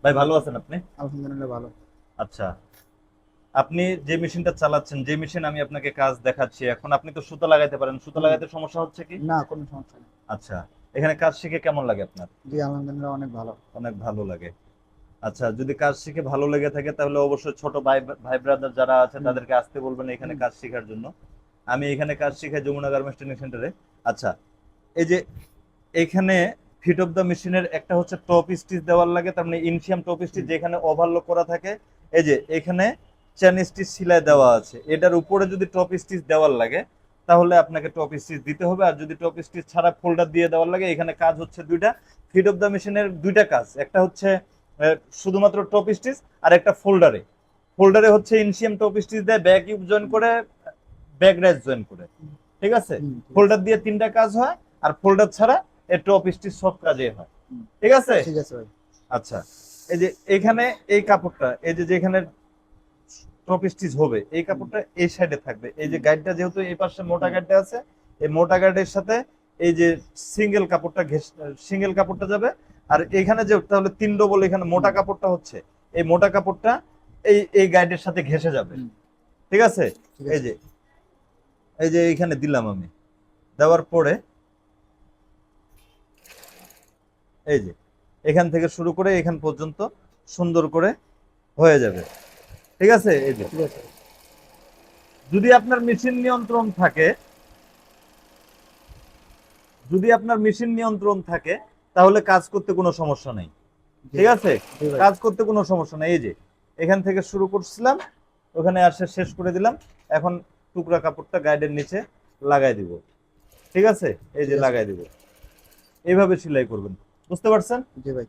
ভাই ভালো আছেন আপনি? আলহামদুলিল্লাহ ভালো। আচ্ছা, আপনি যে মেশিনটা চালাচ্ছেন, যে মেশিন আমি আপনাকে কাজ দেখাচ্ছি, এখন আপনি তো সুতা লাগাইতে পারেন, সুতা হুম। লাগাইতে সমস্যা হচ্ছে কি? না, কোনো সমস্যা নেই। আচ্ছা, এখানে কাজ শিখে কেমন লাগে আপনার? জি, আলহামদুলিল্লাহ অনেক ভালো। অনেক ভালো লাগে। আচ্ছা, যদি কাজ শিখে ভালো লেগে থাকে তাহলে অবশ্যই ছোট ভাই ভাই ব্রাদার যারা আছে হুম। তাদেরকে আসতে বলবেন এখানে হুম। কাজ শেখার জন্য। আমি এখানে কাজ শিখাই যমুনা গার্মেন্টস ট্রেনিং সেন্টারে। আচ্ছা, এই যে এখানে ফিট অফ দ্য মেশিনের একটা হচ্ছে টপ স্টিচ দেওয়ার লাগে, তার মানে ইনসিয়াম টপ স্টিচ হুম। যেখানে ওভারলক করা থাকে। এই যে এখানে চেন স্টিচ সেলাই হুম। দেওয়া আছে, এটার উপরে যদি টপ স্টিচ দেওয়ার লাগে তাহলে আপনাকে টপ স্টিচ দিতে হবে। আর যদি টপ স্টিচ ছাড়া ফোল্ডার দিয়ে দেওয়ার লাগে, এখানে কাজ হচ্ছে দুইটা। ফিট অফ দ্য মেশিনের দুইটা কাজ, একটা হচ্ছে শুধুমাত্র টপ স্টিচ, আর একটা ফোল্ডারে। ফোল্ডারে হচ্ছে ইনসিয়াম টপ স্টিচ দেয়, ব্যাক ইউব জয়েন হুম। করে, ব্যাক রেস জয়েন করে। হুম। ঠিক আছে? হুম, ঠিক আছে। ফোল্ডার দিয়ে তিনটা কাজ হয়, আর ফোল্ডার ছাড়া এই টপ স্টিচ সব কাজে হয়। হুম। ঠিক আছে? ঠিক আছে ভাই। আচ্ছা, এই যে এখানে এই কাপড়টা, এই যে যেখানে টপ স্টিচ হবে এই হুম। কাপড়টা এই সাইডে থাকবে। এই যে হুম। গাইডটা যেহেতু এই পাশে মোটা হুম। গাইডটা আছে, এই মোটা গাইডের সাথে এই যে সিঙ্গেল কাপড়টা সিঙ্গেল কাপড়টা যাবে। আর এখানে যে তাহলে তিন ডবল এখানে মোটা হুম। কাপড়টা হচ্ছে, এই মোটা কাপড়টা এই গাইডের সাথে ঘেঁষে যাবে। হুম। ঠিক আছে? ঠিক এই আছে। যে এইখানে দিলাম আমি, দেওয়ার পরে এই যে এখান থেকে শুরু করে এখান পর্যন্ত সুন্দর করে হয়ে যাবে। ঠিক আছে? এই যে ঠিক আছে। যদি আপনার মেশিন নিয়ন্ত্রণ থাকে, যদি আপনার মেশিন নিয়ন্ত্রণ থাকে তাহলে কাজ করতে কোনো সমস্যা নেই। জি। ঠিক আছে? জি ভাই। কাজ করতে কোনো সমস্যা নেই। এই যে এখান থেকে শুরু করছিলাম, ওখানে আসে শেষ করে দিলাম। এখন টুকরা কাপড়টা গাইডের নিচে লাগাই দিব। ঠিক আছে? এই ঠিক যে আছে লাগাই ভাই। দিব। এইভাবে সেলাই করবেন। বুঝতে পারছেন? জি ভাই।